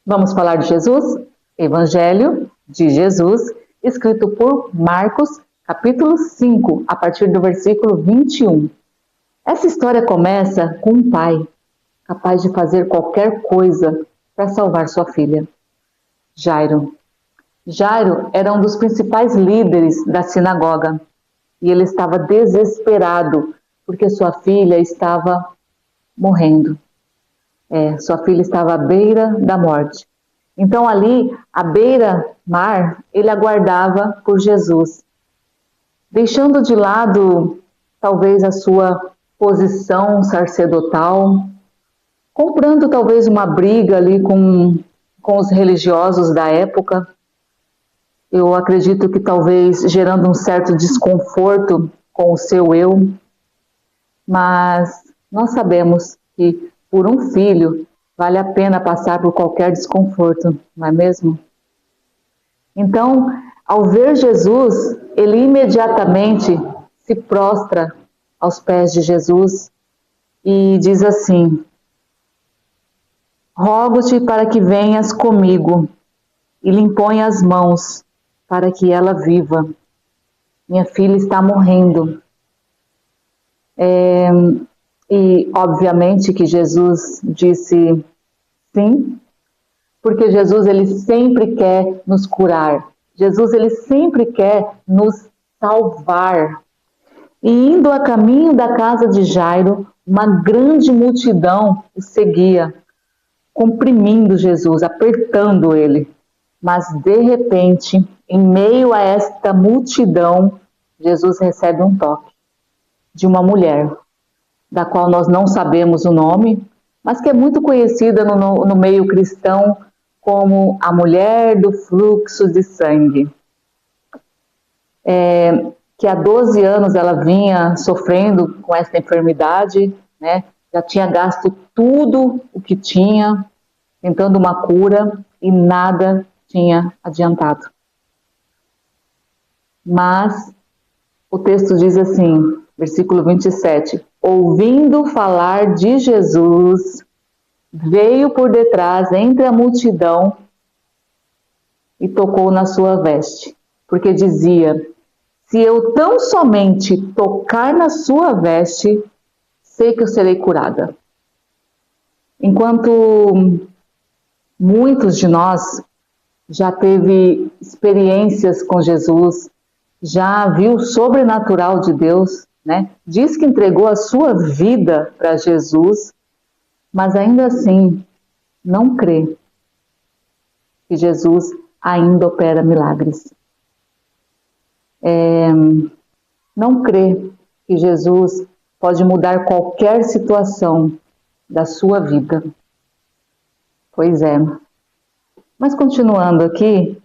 Vamos falar de Jesus? Evangelho de Jesus, escrito por Marcos, capítulo 5, a partir do versículo 21. Essa história começa com um pai capaz de fazer qualquer coisa para salvar sua filha, Jairo. Jairo era um dos principais líderes da sinagoga e ele estava desesperado porque sua filha estava morrendo. Sua filha estava à beira da morte. Então ali, à beira-mar, ele aguardava por Jesus, deixando de lado talvez a sua posição sacerdotal, comprando talvez uma briga ali com os religiosos da época. Eu acredito que talvez gerando um certo desconforto com o seu eu, mas nós sabemos que por um filho vale a pena passar por qualquer desconforto, não é mesmo? Então, ao ver Jesus, ele imediatamente se prostra aos pés de Jesus e diz assim: rogo-te para que venhas comigo e lhe impõe as mãos para que ela viva. Minha filha está morrendo. E obviamente que Jesus disse sim, porque Jesus ele sempre quer nos curar. Jesus ele sempre quer nos salvar. E indo a caminho da casa de Jairo, uma grande multidão o seguia, comprimindo Jesus, apertando ele. Mas de repente, em meio a esta multidão, Jesus recebe um toque de uma mulher, da qual nós não sabemos o nome, mas que é muito conhecida no meio cristão como a mulher do fluxo de sangue. Que há 12 anos ela vinha sofrendo com essa enfermidade, né? Já tinha gasto tudo o que tinha, tentando uma cura e nada tinha adiantado. Mas o texto diz assim, versículo 27, ouvindo falar de Jesus, veio por detrás entre a multidão e tocou na sua veste, porque dizia: se eu tão somente tocar na sua veste, sei que eu serei curada. Enquanto muitos de nós já teve experiências com Jesus, já viu o sobrenatural de Deus, né? Diz que entregou a sua vida para Jesus, mas ainda assim não crê que Jesus ainda opera milagres. Não crê que Jesus pode mudar qualquer situação da sua vida. Pois é. Mas continuando aqui,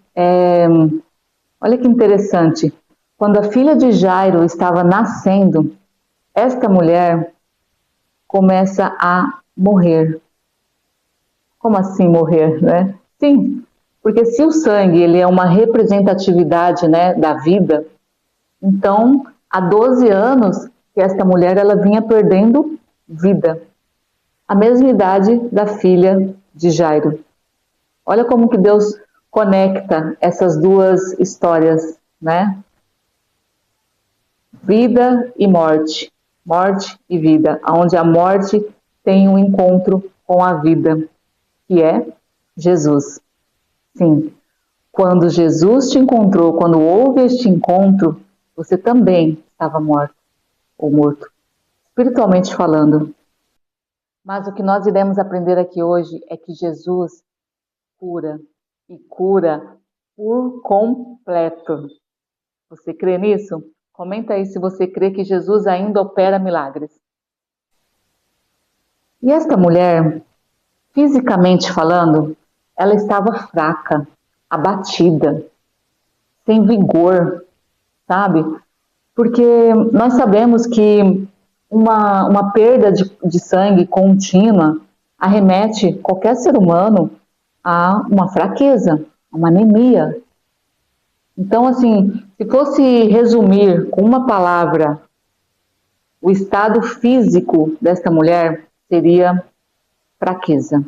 olha que interessante. Quando a filha de Jairo estava nascendo, esta mulher começa a morrer. Como assim morrer, né? Sim, porque se o sangue ele é uma representatividade, né, da vida, então há 12 anos que esta mulher ela vinha perdendo vida. A mesma idade da filha de Jairo. Olha como que Deus conecta essas duas histórias, né? Vida e morte, morte e vida, onde a morte tem um encontro com a vida, que é Jesus. Sim, quando Jesus te encontrou, quando houve este encontro, você também estava morto ou morto, espiritualmente falando. Mas o que nós iremos aprender aqui hoje é que Jesus cura e cura por completo. Você crê nisso? Comenta aí se você crê que Jesus ainda opera milagres. E esta mulher, fisicamente falando, ela estava fraca, abatida, sem vigor, sabe? Porque nós sabemos que uma perda de sangue contínua arremete qualquer ser humano a uma fraqueza, a uma anemia. Então, assim, se fosse resumir com uma palavra o estado físico desta mulher, seria fraqueza.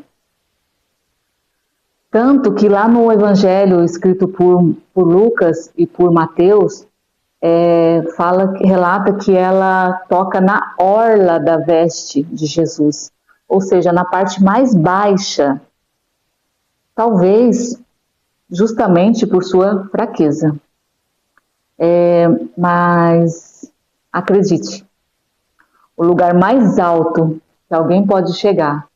Tanto que lá no Evangelho escrito por Lucas e por Mateus, relata que ela toca na orla da veste de Jesus, ou seja, na parte mais baixa, talvez justamente por sua fraqueza. Mas acredite, o lugar mais alto que alguém pode chegar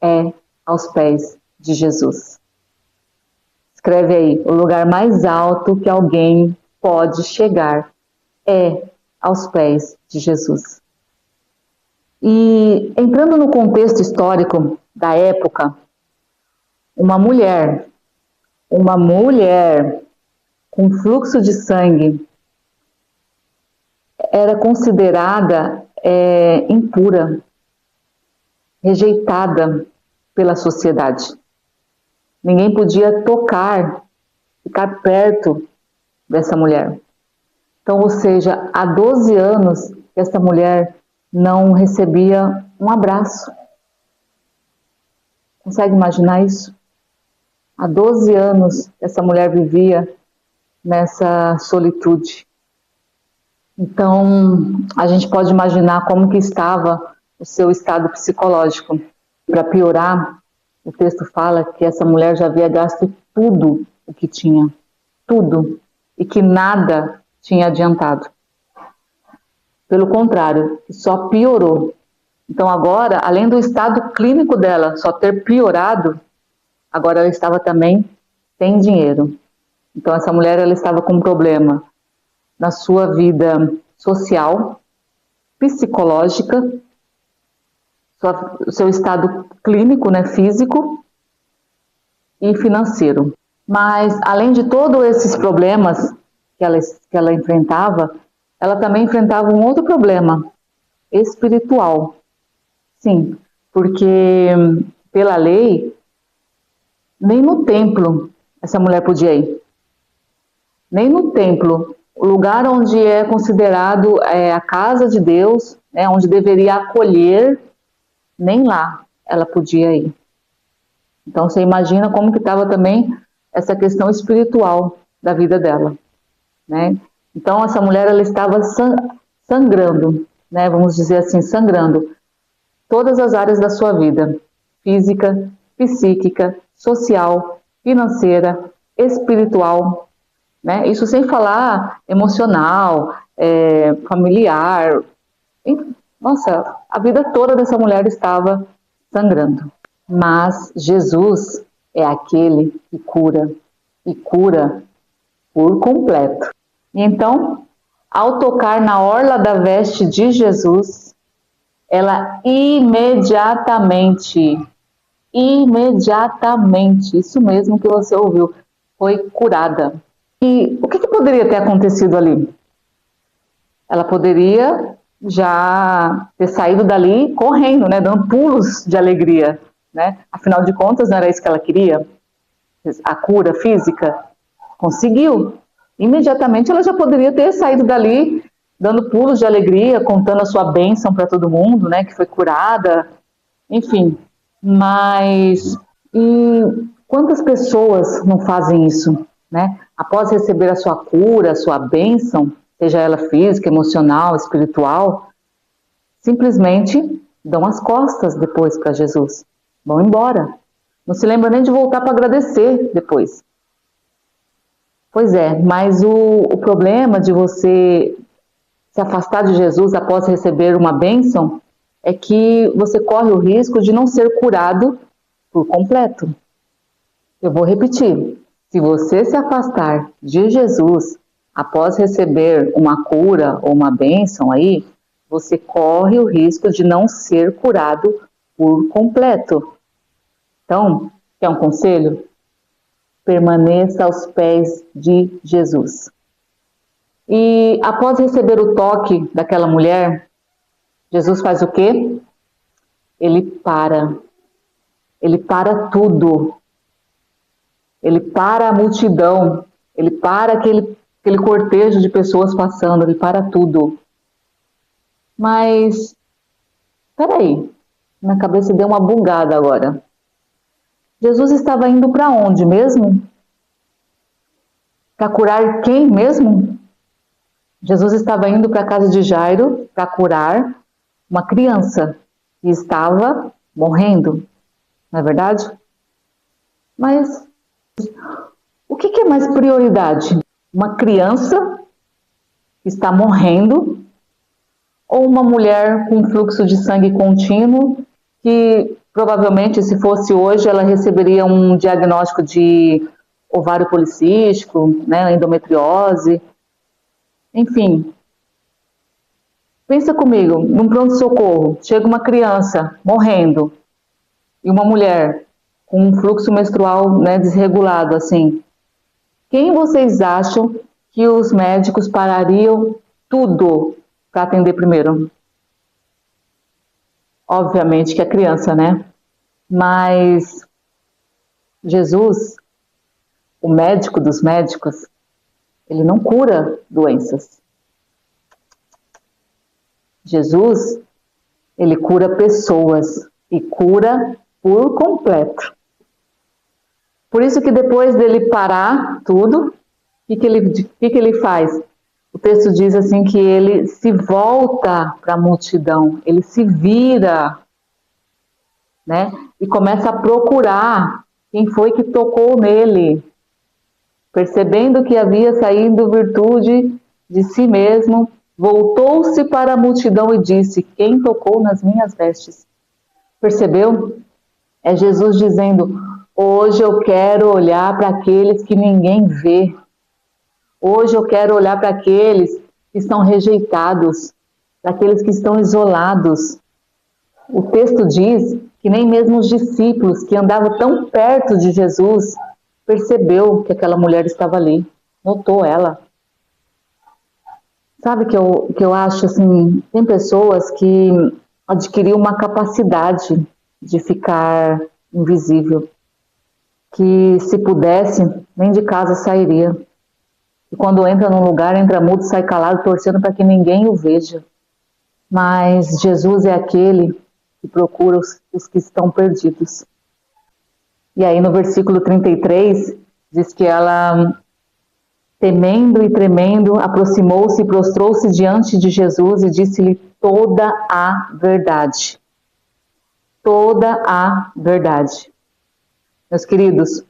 é aos pés de Jesus. Escreve aí, o lugar mais alto que alguém pode chegar é aos pés de Jesus. E entrando no contexto histórico da época, uma mulher com fluxo de sangue era considerada impura, rejeitada pela sociedade. Ninguém podia tocar, ficar perto dessa mulher. Então, ou seja, há 12 anos que essa mulher não recebia um abraço. Consegue imaginar isso? Há 12 anos essa mulher vivia nessa solitude. Então, a gente pode imaginar como que estava o seu estado psicológico. Para piorar, o texto fala que essa mulher já havia gasto tudo o que tinha, tudo, e que nada tinha adiantado. Pelo contrário, só piorou. Então agora, além do estado clínico dela só ter piorado, agora ela estava também sem dinheiro. Então essa mulher ela estava com um problema na sua vida social, psicológica, o seu estado clínico, né, físico e financeiro. Mas além de todos esses problemas que ela enfrentava, ela também enfrentava um outro problema espiritual. Sim, porque pela lei, nem no templo essa mulher podia ir. Nem no templo, o lugar onde é considerado a casa de Deus, né, onde deveria acolher, nem lá ela podia ir. Então você imagina como que estava também essa questão espiritual da vida dela, né? Então essa mulher ela estava sangrando, né? Vamos dizer assim, sangrando todas as áreas da sua vida: física, psíquica, social, financeira, espiritual, né? Isso sem falar emocional, familiar. Nossa, a vida toda dessa mulher estava sangrando. Mas Jesus é aquele que cura, e cura por completo. E então, ao tocar na orla da veste de Jesus, ela imediatamente, isso mesmo que você ouviu, foi curada. E o que poderia ter acontecido ali? Ela poderia já ter saído dali correndo, né, dando pulos de alegria, né? Afinal de contas, não era isso que ela queria? A cura física? Conseguiu. Imediatamente ela já poderia ter saído dali dando pulos de alegria, contando a sua bênção para todo mundo, né, que foi curada, enfim. Mas quantas pessoas não fazem isso, né? Após receber a sua cura, a sua bênção, seja ela física, emocional, espiritual, simplesmente dão as costas depois para Jesus, vão embora, não se lembra nem de voltar para agradecer depois. Pois é, mas o problema de você se afastar de Jesus após receber uma bênção é que você corre o risco de não ser curado por completo. Eu vou repetir, se você se afastar de Jesus após receber uma cura ou uma bênção aí, você corre o risco de não ser curado por completo. Então, quer um conselho? Permaneça aos pés de Jesus. E após receber o toque daquela mulher, Jesus faz o quê? Ele para tudo. Ele para a multidão, ele para aquele cortejo de pessoas passando, ele para tudo. Mas, peraí, minha cabeça deu uma bugada agora. Jesus estava indo para onde mesmo? Para curar quem mesmo? Jesus estava indo para a casa de Jairo para curar uma criança que estava morrendo, não é verdade? Mas o que é mais prioridade? Uma criança que está morrendo ou uma mulher com fluxo de sangue contínuo que provavelmente, se fosse hoje, ela receberia um diagnóstico de ovário policístico, né, endometriose, enfim. Pensa comigo, num pronto-socorro, chega uma criança morrendo e uma mulher com um fluxo menstrual, né, desregulado, assim. Quem vocês acham que os médicos parariam tudo para atender primeiro? Obviamente que a criança, né? Mas Jesus, o médico dos médicos, ele não cura doenças. Jesus, ele cura pessoas e cura por completo. Por isso que depois dele parar tudo, o que ele faz? O texto diz assim que ele se volta para a multidão, ele se vira, né? E começa a procurar quem foi que tocou nele. Percebendo que havia saído virtude de si mesmo, voltou-se para a multidão e disse: quem tocou nas minhas vestes? Percebeu? É Jesus dizendo: hoje eu quero olhar para aqueles que ninguém vê. Hoje eu quero olhar para aqueles que estão rejeitados, para aqueles que estão isolados. O texto diz que nem mesmo os discípulos que andavam tão perto de Jesus percebeu que aquela mulher estava ali, notou ela. Sabe que eu acho assim, tem pessoas que adquiriram uma capacidade de ficar invisível, que se pudesse, nem de casa sairia. E quando entra num lugar, entra mudo, sai calado, torcendo para que ninguém o veja. Mas Jesus é aquele que procura os que estão perdidos. E aí no versículo 33, diz que ela, temendo e tremendo, aproximou-se e prostrou-se diante de Jesus e disse-lhe toda a verdade. Toda a verdade. Meus queridos,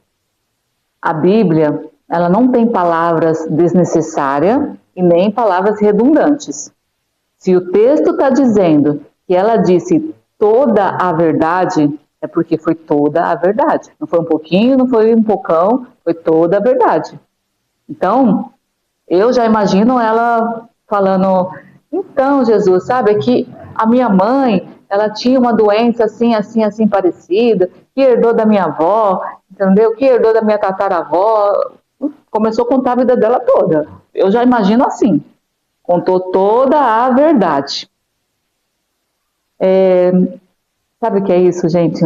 a Bíblia, ela não tem palavras desnecessárias e nem palavras redundantes. Se o texto está dizendo que ela disse toda a verdade, é porque foi toda a verdade. Não foi um pouquinho, não foi um pocão, foi toda a verdade. Então, eu já imagino ela falando, então, Jesus, sabe, é que a minha mãe, ela tinha uma doença assim, assim, assim parecida, que herdou da minha avó, entendeu? Que herdou da minha tataravó. Começou a contar a vida dela toda. Eu já imagino assim. Contou toda a verdade. Sabe o que é isso, gente?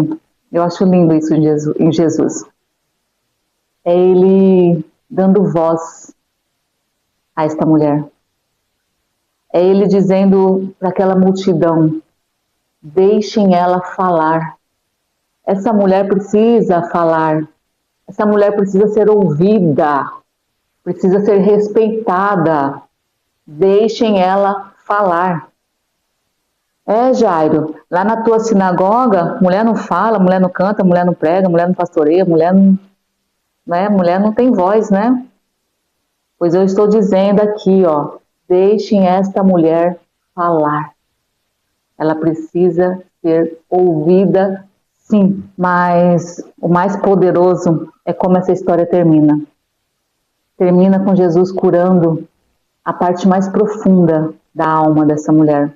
Eu acho lindo isso em Jesus. É ele dando voz a esta mulher. É ele dizendo para aquela multidão, deixem ela falar. Essa mulher precisa falar. Essa mulher precisa ser ouvida. Precisa ser respeitada. Deixem ela falar. Jairo, lá na tua sinagoga, mulher não fala, mulher não canta, mulher não prega, mulher não pastoreia, mulher não, né? Mulher não tem voz, né? Pois eu estou dizendo aqui, ó, deixem esta mulher falar. Ela precisa ser ouvida, sim. Mas o mais poderoso é como essa história termina. Termina com Jesus curando a parte mais profunda da alma dessa mulher.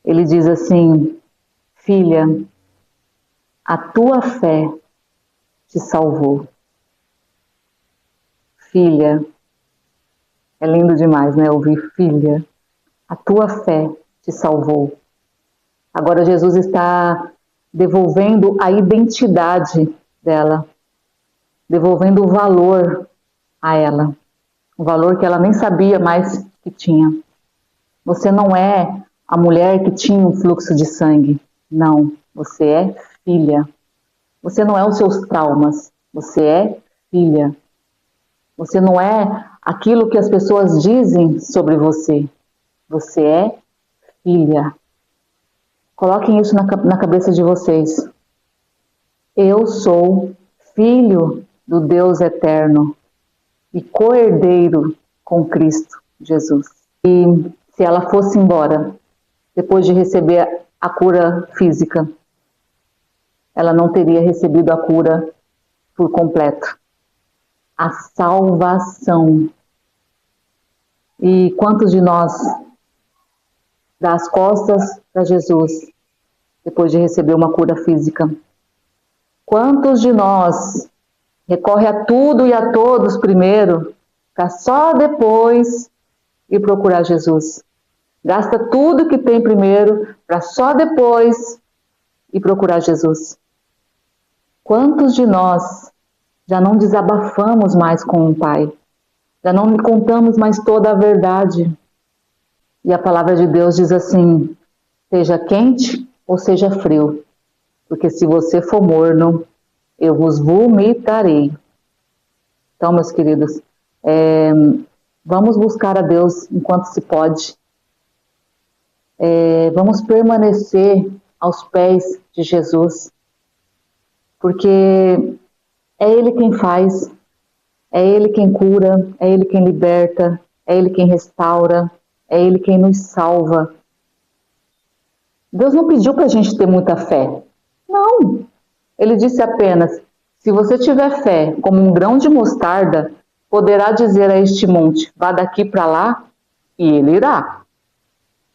Ele diz assim, filha, a tua fé te salvou. Filha, é lindo demais, né? Ouvir filha, a tua fé te salvou. Agora Jesus está devolvendo a identidade dela, devolvendo o valor a ela, o valor que ela nem sabia mais que tinha. Você não é a mulher que tinha um fluxo de sangue. Não, você é filha. Você não é os seus traumas. Você é filha. Você não é aquilo que as pessoas dizem sobre você. Você é filha. Coloquem isso na cabeça de vocês. Eu sou filho do Deus eterno e co-herdeiro com Cristo Jesus. E se ela fosse embora, depois de receber a cura física, ela não teria recebido a cura por completo. A salvação. E quantos de nós dá as costas para Jesus depois de receber uma cura física? Quantos de nós recorre a tudo e a todos primeiro, para só depois ir procurar Jesus? Gasta tudo que tem primeiro, para só depois ir procurar Jesus. Quantos de nós já não desabafamos mais com o Pai? Já não lhe contamos mais toda a verdade? E a palavra de Deus diz assim: seja quente ou seja frio, porque se você for morno, eu vos vomitarei. Então, meus queridos, vamos buscar a Deus enquanto se pode. Vamos permanecer aos pés de Jesus, porque é Ele quem faz, é Ele quem cura, é Ele quem liberta, é Ele quem restaura, é Ele quem nos salva. Deus não pediu para a gente ter muita fé. Não. Ele disse apenas: se você tiver fé como um grão de mostarda, poderá dizer a este monte: vá daqui para lá, e ele irá.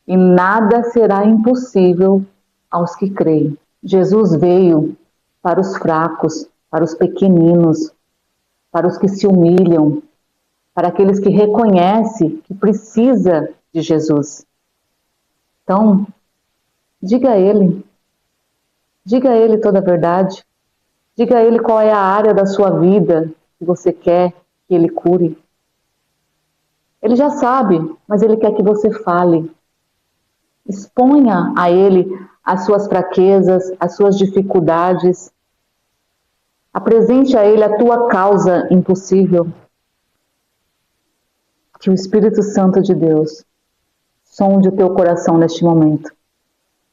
E nada será impossível aos que creem. Jesus veio para os fracos, para os pequeninos, para os que se humilham, para aqueles que reconhecem que precisa de Jesus. Então, diga a Ele toda a verdade. Diga a Ele qual é a área da sua vida que você quer que Ele cure. Ele já sabe, mas Ele quer que você fale. Exponha a Ele as suas fraquezas, as suas dificuldades. Apresente a Ele a tua causa impossível. Que o Espírito Santo de Deus sonde o teu coração neste momento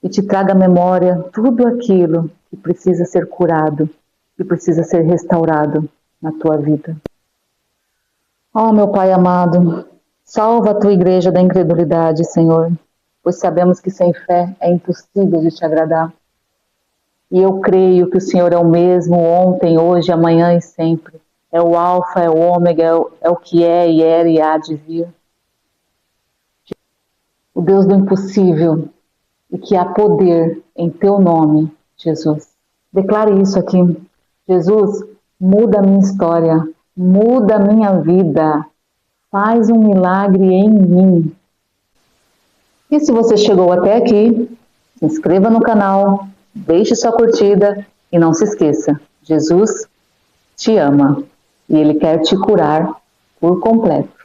e te traga à memória tudo aquilo que precisa ser curado, que precisa ser restaurado na tua vida. Ó, meu Pai amado, salva a tua igreja da incredulidade, Senhor, pois sabemos que sem fé é impossível de te agradar. E eu creio que o Senhor é o mesmo ontem, hoje, amanhã e sempre. É o Alfa, é o Ômega, é o que é e era e há de vir. O Deus do impossível e que há poder em teu nome, Jesus. Declare isso aqui. Jesus, muda a minha história, muda a minha vida, faz um milagre em mim. E se você chegou até aqui, se inscreva no canal, deixe sua curtida e não se esqueça, Jesus te ama e Ele quer te curar por completo.